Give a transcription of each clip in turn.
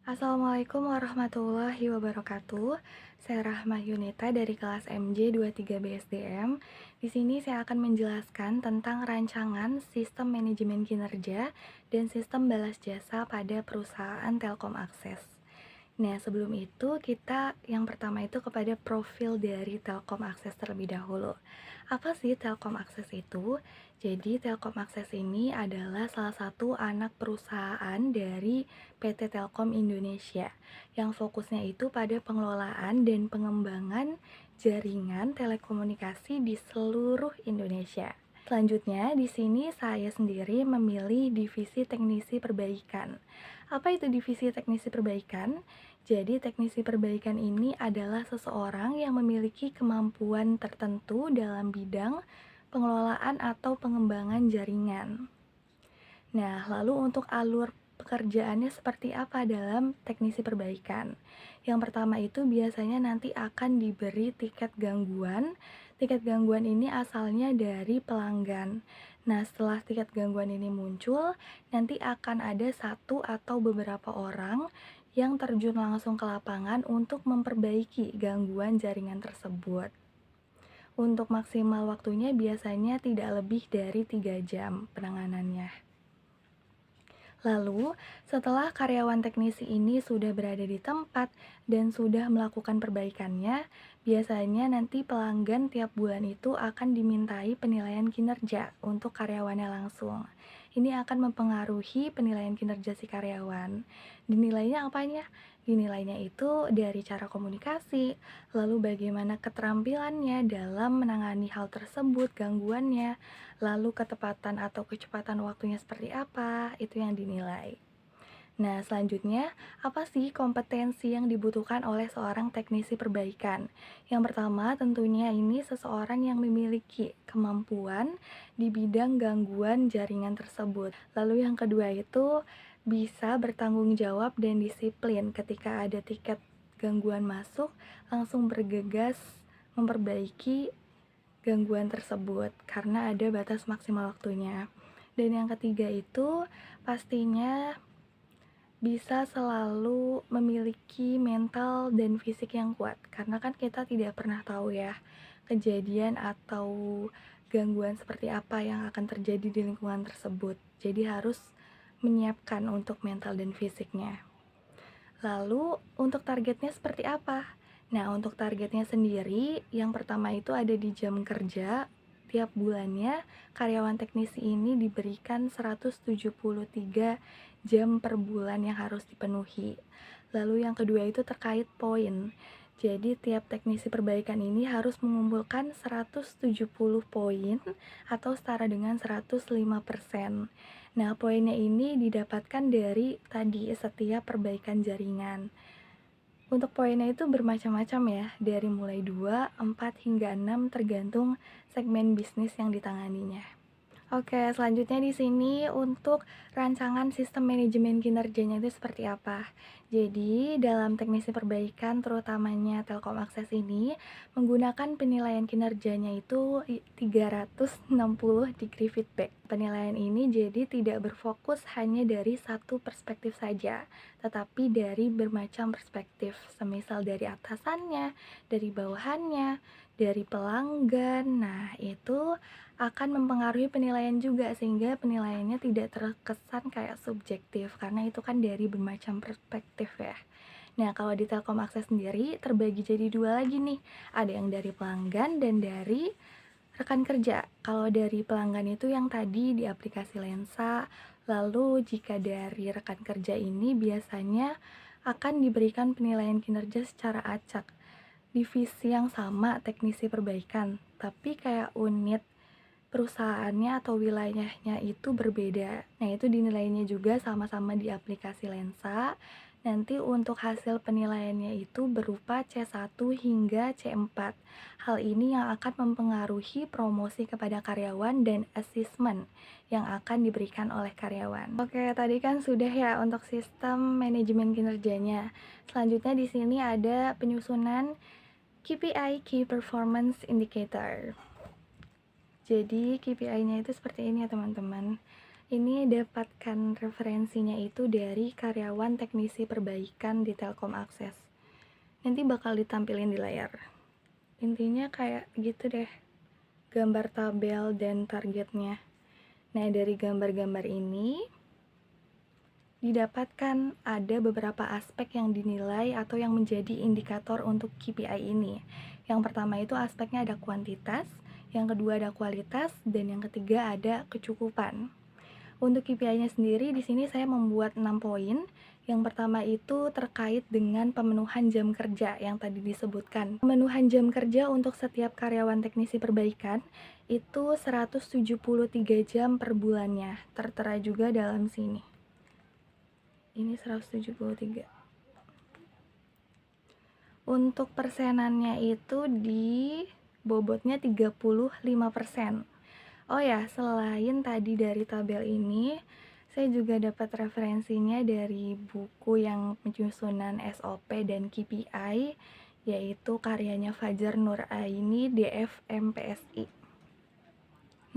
Assalamualaikum warahmatullahi wabarakatuh. Saya Rahma Yunita dari kelas MJ 23 BSDM. Di sini saya akan menjelaskan tentang rancangan sistem manajemen kinerja dan sistem balas jasa pada perusahaan Telkom Akses. Nah, sebelum itu kita yang pertama itu kepada profil dari Telkom Akses terlebih dahulu. Apa sih Telkom Akses itu? Jadi, Telkom Akses ini adalah salah satu anak perusahaan dari PT Telkom Indonesia yang fokusnya itu pada pengelolaan dan pengembangan jaringan telekomunikasi di seluruh Indonesia. Selanjutnya, di sini saya sendiri memilih divisi teknisi perbaikan. Apa itu divisi teknisi perbaikan? Jadi, teknisi perbaikan ini adalah seseorang yang memiliki kemampuan tertentu dalam bidang pengelolaan atau pengembangan jaringan. Nah, lalu untuk alur pekerjaannya seperti apa dalam teknisi perbaikan? Yang pertama itu biasanya nanti akan diberi tiket gangguan. Tiket gangguan ini asalnya dari pelanggan. Nah, setelah tiket gangguan ini muncul, nanti akan ada satu atau beberapa orang yang terjun langsung ke lapangan untuk memperbaiki gangguan jaringan tersebut. Untuk maksimal waktunya biasanya tidak lebih dari 3 jam penanganannya. Lalu, setelah karyawan teknisi ini sudah berada di tempat dan sudah melakukan perbaikannya, biasanya nanti pelanggan tiap bulan itu akan dimintai penilaian kinerja untuk karyawannya langsung. Ini akan mempengaruhi penilaian kinerja si karyawan. Dinilainya apanya? Dinilainya itu dari cara komunikasi, lalu bagaimana keterampilannya dalam menangani hal tersebut, gangguannya, lalu ketepatan atau kecepatan waktunya seperti apa, itu yang dinilai. Nah, selanjutnya, apa sih kompetensi yang dibutuhkan oleh seorang teknisi perbaikan? Yang pertama, tentunya ini seseorang yang memiliki kemampuan di bidang gangguan jaringan tersebut. Lalu yang kedua itu bisa bertanggung jawab dan disiplin ketika ada tiket gangguan masuk, langsung bergegas memperbaiki gangguan tersebut karena ada batas maksimal waktunya. Dan yang ketiga itu pastinya bisa selalu memiliki mental dan fisik yang kuat karena kan kita tidak pernah tahu ya kejadian atau gangguan seperti apa yang akan terjadi di lingkungan tersebut. Jadi harus menyiapkan untuk mental dan fisiknya. Lalu untuk targetnya seperti apa? Nah, untuk targetnya sendiri, yang pertama itu ada di jam kerja. Tiap bulannya, karyawan teknisi ini diberikan 173 jam per bulan yang harus dipenuhi. Lalu yang kedua itu terkait poin. Jadi tiap teknisi perbaikan ini harus mengumpulkan 170 poin atau setara dengan 105%. Nah, poinnya ini didapatkan dari tadi setiap perbaikan jaringan. Untuk poinnya itu bermacam-macam ya, dari mulai 2, 4, hingga 6 tergantung segmen bisnis yang ditanganinya. Oke, selanjutnya di sini untuk rancangan sistem manajemen kinerjanya itu seperti apa. Jadi, dalam teknisi perbaikan terutamanya Telkom Akses ini menggunakan penilaian kinerjanya itu 360 degree feedback. Penilaian ini jadi tidak berfokus hanya dari satu perspektif saja, tetapi dari bermacam perspektif, semisal dari atasannya, dari bawahannya, dari pelanggan. Nah, itu akan mempengaruhi penilaian juga sehingga penilaiannya tidak terkesan kayak subjektif karena itu kan dari bermacam perspektif ya. Nah, kalau di Telkom Akses sendiri terbagi jadi dua lagi nih. Ada yang dari pelanggan dan dari rekan kerja. Kalau dari pelanggan itu yang tadi di aplikasi Lensa, lalu jika dari rekan kerja ini biasanya akan diberikan penilaian kinerja secara acak. Divisi yang sama teknisi perbaikan, tapi kayak unit perusahaannya atau wilayahnya itu berbeda. Nah, itu dinilainya juga sama-sama di aplikasi Lensa. Nanti untuk hasil penilaiannya itu berupa C1 hingga C4. Hal ini yang akan mempengaruhi promosi kepada karyawan dan asesmen yang akan diberikan oleh karyawan. Oke, tadi kan sudah ya untuk sistem manajemen kinerjanya. Selanjutnya di sini ada penyusunan KPI, Key Performance Indicator. Jadi KPI-nya itu seperti ini ya teman-teman. Ini dapatkan referensinya itu dari karyawan teknisi perbaikan di Telkom Akses. Nanti bakal ditampilin di layar. Intinya kayak gitu deh, gambar tabel dan targetnya. Nah, dari gambar-gambar ini didapatkan ada beberapa aspek yang dinilai atau yang menjadi indikator untuk KPI ini. Yang pertama itu aspeknya ada kuantitas, yang kedua ada kualitas, dan yang ketiga ada kecukupan. Untuk KPI-nya sendiri di sini saya membuat 6 poin. Yang pertama itu terkait dengan pemenuhan jam kerja yang tadi disebutkan. Pemenuhan jam kerja untuk setiap karyawan teknisi perbaikan itu 173 jam per bulannya. Tertera juga dalam sini. Ini 173. Untuk persenannya itu di bobotnya 35%. Oh ya, selain tadi dari tabel ini, saya juga dapat referensinya dari buku yang penyusunan SOP dan KPI, yaitu karyanya Fajar Nur Aini, DF MPSI.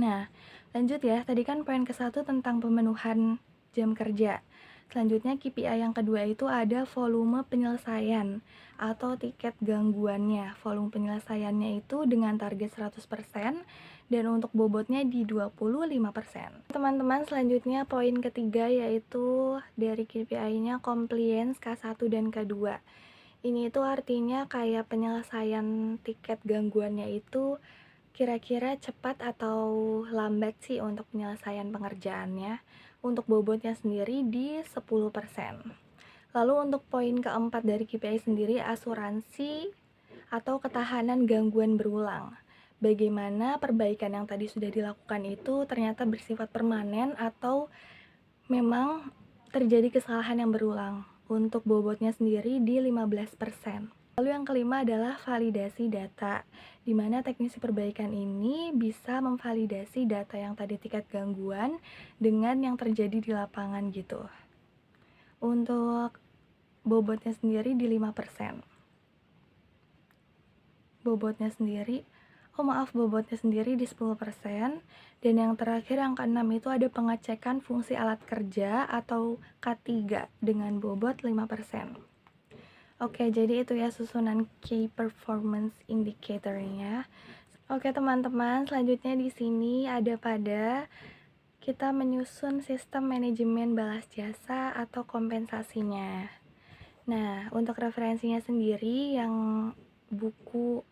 Nah, lanjut ya, tadi kan poin ke-1 tentang pemenuhan jam kerja. Selanjutnya KPI yang kedua itu ada volume penyelesaian atau tiket gangguannya. Volume penyelesaiannya itu dengan target 100% dan untuk bobotnya di 25%. Teman-teman, selanjutnya poin ketiga yaitu dari KPI-nya compliance K1 dan K2. Ini itu artinya kayak penyelesaian tiket gangguannya itu kira-kira cepat atau lambat sih untuk penyelesaian pengerjaannya. Untuk bobotnya sendiri di 10%. Lalu untuk poin keempat dari KPI sendiri asuransi atau ketahanan gangguan berulang. Bagaimana perbaikan yang tadi sudah dilakukan itu ternyata bersifat permanen atau memang terjadi kesalahan yang berulang. Untuk bobotnya sendiri di 15%. Lalu yang kelima adalah validasi data, di mana teknisi perbaikan ini bisa memvalidasi data yang tadi tingkat gangguan dengan yang terjadi di lapangan gitu. Untuk bobotnya sendiri di 5%. Bobotnya sendiri di 10%. Dan yang terakhir yang keenam itu ada pengecekan fungsi alat kerja atau K3 dengan bobot 5%. Oke, jadi itu ya susunan Key Performance Indicator-nya. Oke, teman-teman, selanjutnya di sini ada pada kita menyusun sistem manajemen balas jasa atau kompensasinya. Nah, untuk referensinya sendiri yang buku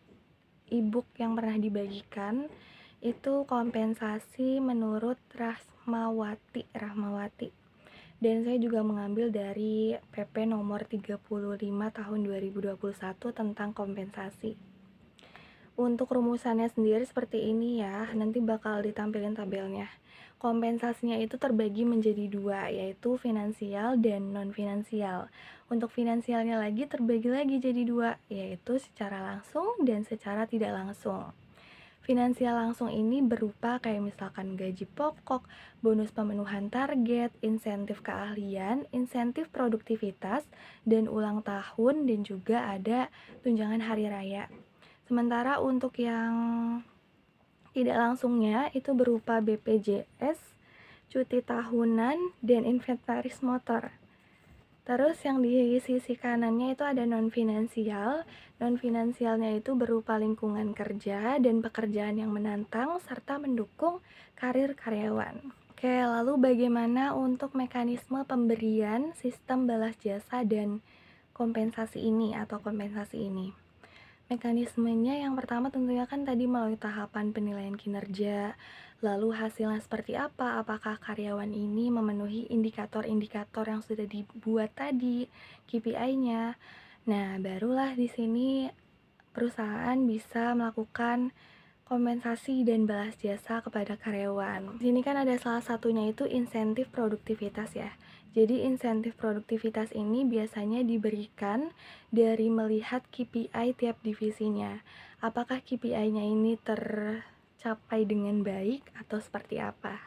e-book yang pernah dibagikan itu kompensasi menurut Rahmawati. Dan saya juga mengambil dari PP nomor 35 tahun 2021 tentang kompensasi. Untuk rumusannya sendiri seperti ini ya, nanti bakal ditampilin tabelnya. Kompensasinya itu terbagi menjadi dua, yaitu finansial dan non-finansial. Untuk finansialnya lagi terbagi lagi jadi dua, yaitu secara langsung dan secara tidak langsung. Finansial langsung ini berupa kayak misalkan gaji pokok, bonus pemenuhan target, insentif keahlian, insentif produktivitas, dan ulang tahun, dan juga ada tunjangan hari raya. Sementara untuk yang tidak langsungnya itu berupa BPJS, cuti tahunan, dan inventaris motor. Terus yang di sisi kanannya itu ada non-finansial. Non-finansialnya itu berupa lingkungan kerja dan pekerjaan yang menantang serta mendukung karir karyawan. Oke, lalu bagaimana untuk mekanisme pemberian sistem balas jasa dan kompensasi ini atau kompensasi ini? Mekanismenya yang pertama tentunya kan tadi melalui tahapan penilaian kinerja, lalu hasilnya seperti apa, apakah karyawan ini memenuhi indikator-indikator yang sudah dibuat tadi, KPI-nya. Nah, barulah di sini perusahaan bisa melakukan kompensasi dan balas jasa kepada karyawan. Di sini kan ada salah satunya itu insentif produktivitas ya. Jadi insentif produktivitas ini biasanya diberikan dari melihat KPI tiap divisinya. Apakah KPI-nya ini tercapai dengan baik atau seperti apa?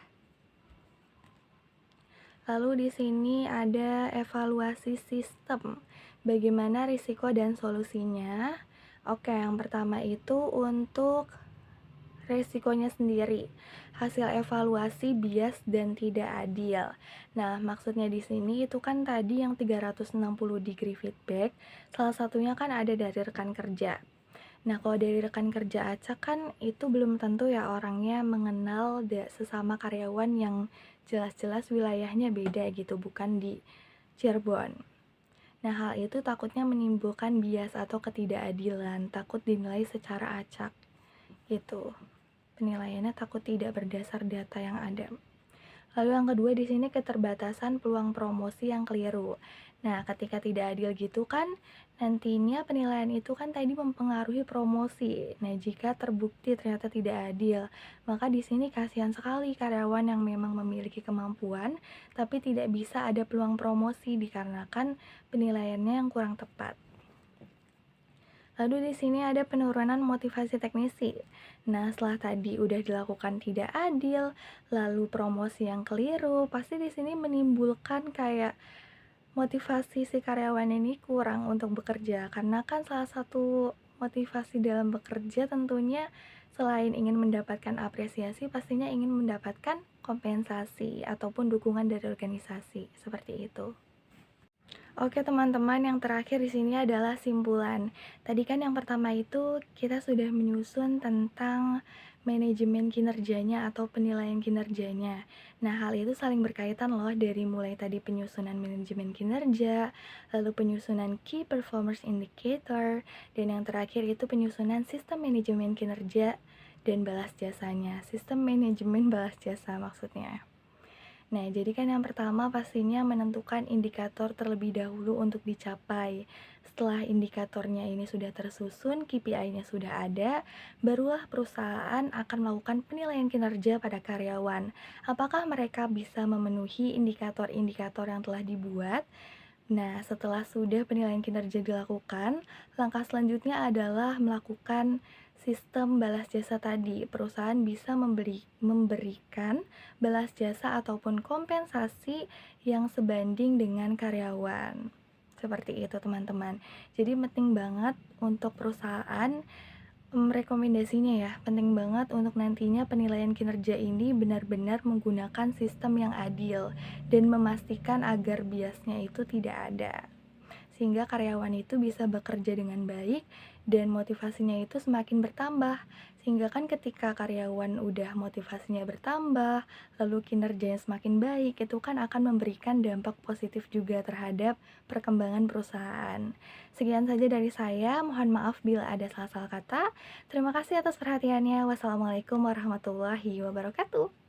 Lalu di sini ada evaluasi sistem. Bagaimana risiko dan solusinya? Oke, yang pertama itu untuk resikonya sendiri, hasil evaluasi bias dan tidak adil. Nah, maksudnya di sini itu kan tadi yang 360 degree feedback, salah satunya kan ada dari rekan kerja. Nah, kalau dari rekan kerja acak kan itu belum tentu ya orangnya mengenal sesama karyawan yang jelas-jelas wilayahnya beda gitu, bukan di Cirebon. Nah, hal itu takutnya menimbulkan bias atau ketidakadilan, takut dinilai secara acak. Gitu. Penilaiannya takut tidak berdasar data yang ada. Lalu yang kedua di sini keterbatasan peluang promosi yang keliru. Nah, ketika tidak adil gitu kan, nantinya penilaian itu kan tadi mempengaruhi promosi. Nah, jika terbukti ternyata tidak adil, maka di sini kasihan sekali karyawan yang memang memiliki kemampuan, tapi tidak bisa ada peluang promosi dikarenakan penilaiannya yang kurang tepat. Lalu di sini ada penurunan motivasi teknisi. Nah, setelah tadi udah dilakukan tidak adil, lalu promosi yang keliru, pasti di sini menimbulkan kayak motivasi si karyawan ini kurang untuk bekerja. Karena kan salah satu motivasi dalam bekerja tentunya selain ingin mendapatkan apresiasi, pastinya ingin mendapatkan kompensasi ataupun dukungan dari organisasi. Seperti itu. Oke teman-teman, yang terakhir di sini adalah simpulan. Tadi kan yang pertama itu kita sudah menyusun tentang manajemen kinerjanya atau penilaian kinerjanya. Nah, hal itu saling berkaitan loh dari mulai tadi penyusunan manajemen kinerja, lalu penyusunan key performance indicator, dan yang terakhir itu penyusunan sistem manajemen kinerja dan balas jasanya. Sistem manajemen balas jasa maksudnya. Nah, jadi kan yang pertama pastinya menentukan indikator terlebih dahulu untuk dicapai. Setelah indikatornya ini sudah tersusun, KPI-nya sudah ada, barulah perusahaan akan melakukan penilaian kinerja pada karyawan. Apakah mereka bisa memenuhi indikator-indikator yang telah dibuat? Nah, setelah sudah penilaian kinerja dilakukan, langkah selanjutnya adalah melakukan sistem balas jasa tadi. Perusahaan bisa memberikan balas jasa ataupun kompensasi yang sebanding dengan karyawan. Seperti itu, teman-teman. Jadi penting banget untuk perusahaan rekomendasinya ya, penting banget untuk nantinya penilaian kinerja ini benar-benar menggunakan sistem yang adil dan memastikan agar biasnya itu tidak ada. Sehingga karyawan itu bisa bekerja dengan baik dan motivasinya itu semakin bertambah. Sehingga kan ketika karyawan udah motivasinya bertambah, lalu kinerjanya semakin baik, itu kan akan memberikan dampak positif juga terhadap perkembangan perusahaan. Sekian saja dari saya, mohon maaf bila ada salah-salah kata. Terima kasih atas perhatiannya. Wassalamualaikum warahmatullahi wabarakatuh.